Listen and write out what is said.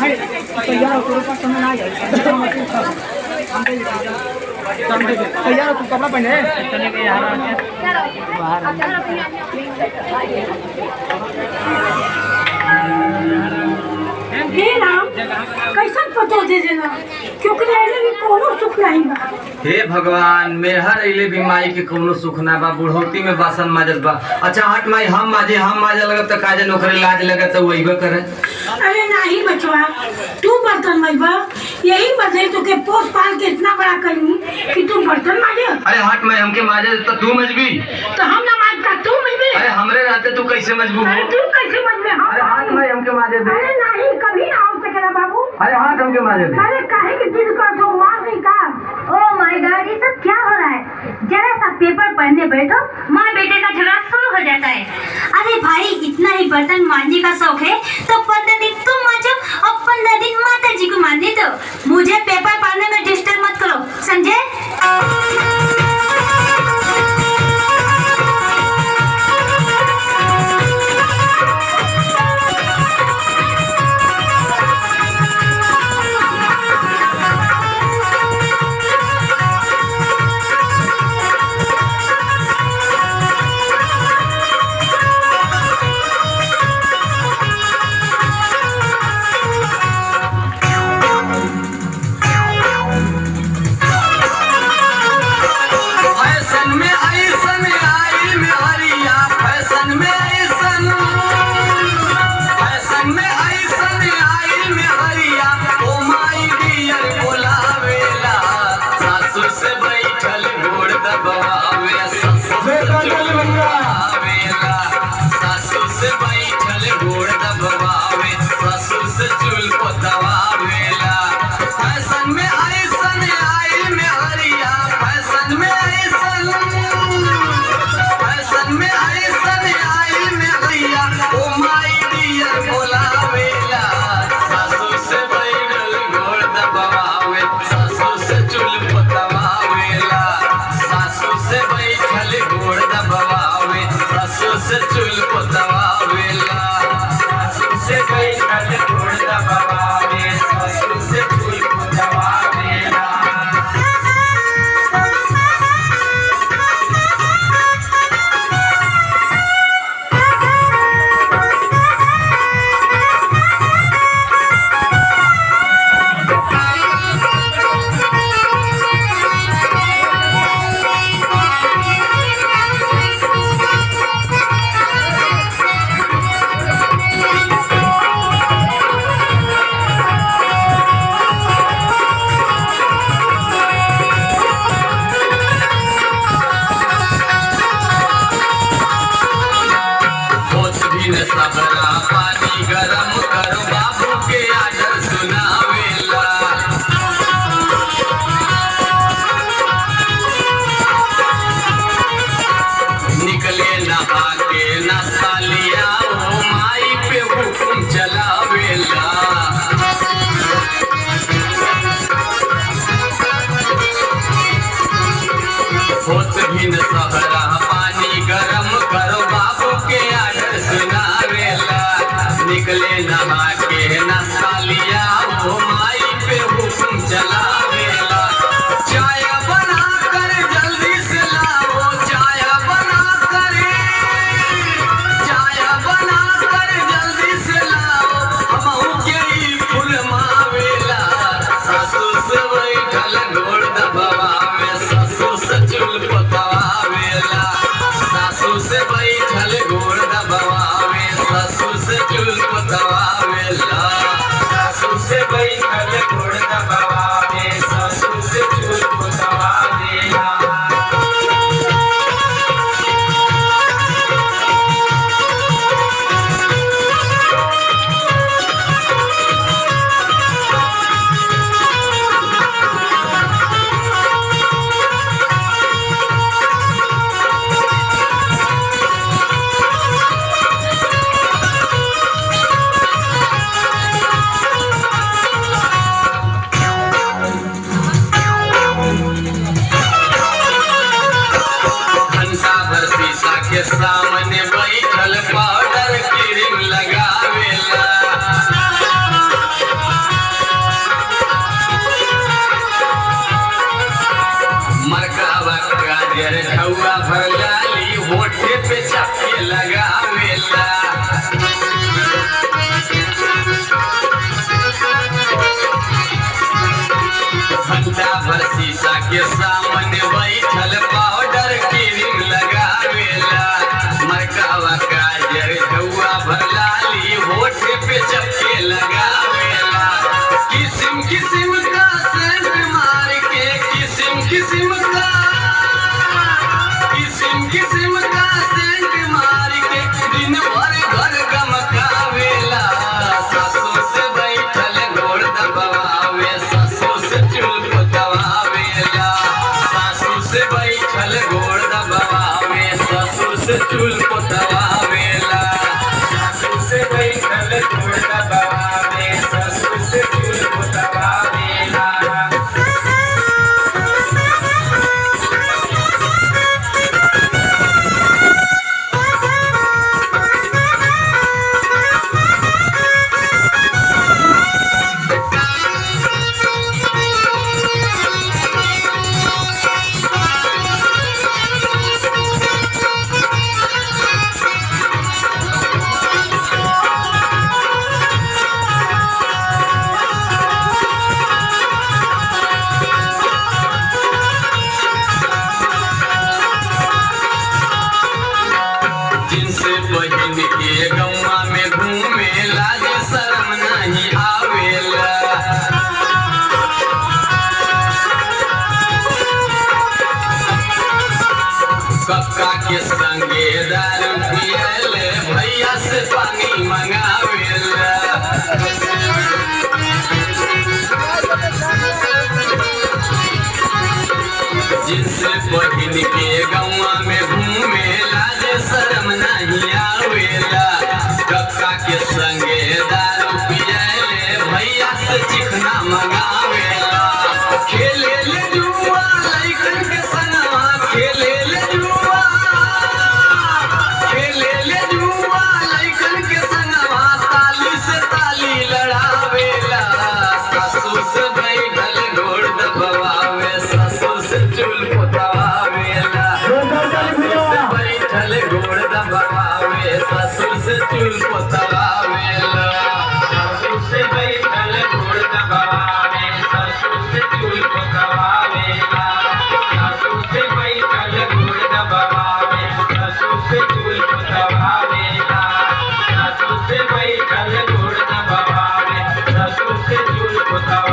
तैयार हो पास समय ना जाए तैयार हो तू कपड़ा पहने कैसा पतो दे देना क्योंकि कोनो सुख नहीं बा। हे भगवान मेहर अइले भी माई के कोनो सुख ना बा। बुढ़ौती में बासन माजत बा। अच्छा हट माई हम माजे लगत त काजे नौकरी लाज लगत त वहीबे करे। अरे नहीं बचवा तू बर्तन माजबा यही वजह तो के पोस पाल के इतना बड़ा करी कि तू बर्तन माजे। अरे हट माई हमके माजे त तू मजबी तो हम ना माजता तू मजबी। अरे हमरे रहते तू कैसे मजबू हो? तू कैसे मजबे? अरे हट माई हमके माजे दे। अरे नहीं कभी ना हो सकेला बाबू। अरे हट हमके माजे दे। अरे काहे की जिद कर दो मार नहीं का। ओ माय गॉड ये सब क्या हो रहा है? जरा सा पेपर पढ़ने बैठो माँ बेटे का झगड़ा शुरू हो जाता है। अरे भाई इतना ही बर्तन मांजने का शौक है तो 15 दिन तुम मांजो और 15 दिन माता जी को मांजने दो। मुझे पेपर पढ़ने में डिस्टर्ब मत करो समझे? निकले नहा के नशा लिया वो माई पे हुक्म चलावेला। चाय बना कर जल्दी से लाओ, चाय बना कर जल्दी से लाओ, हमहू के ई फूल मावेला। सासू से बैठल घोड़ दबावे, ससुर से चुल पकावेला। सासू से बैठल घोड़ दबावे, ससुर से चुल पकावेला। सासू से बैठल घोड़ दबावे, ससुर से चुल पकावेला। के सामने बैठल पाउडर क्रीम लगावेला मरकावा काजर धुआ भरलाली होठ पे चपके लगावेला किस्म किस्म का सेंट मार के किस्म किस्म का सेंट मार के दिन भर घर गमकावेला सासू से बैठल गोड़ दबावे सासू से चुल दबावेला सासू से बैठल गोड़ दबावे सासू से चुल दबावेला सासू से बैठल गोड़ दबावे सासू से चुल दबावेला जिनसे बहिन के गौवा में घूमे लागे शर्म नहीं आवेला कक्का के संगे दारू पियले भैया से पानी मंगावेला जिनसे बहिन के गौवा में घूमे लाजे शर्म नहीं आवेला कक्का के संगे दारू पियले भैया से चिकना मंगावेला खेले ले जुआ लइकन के संगवा खेले ले जुआ लइकन के संगवा ताली से ताली लड़ावेला सासू से बैठल गोड़ दबावे सासू से चुल दबावेला सासू से बैठल गोड़ दबावे सासू से चुल दबावेला सासू से बैठल गोड़ दबावे सासू से चुल दबावेला सासू से बैठल गोड़ दबावे सासू से चुल दबावेला सासू से बैठल गोड़ दबावे सासू से चुल दबावेला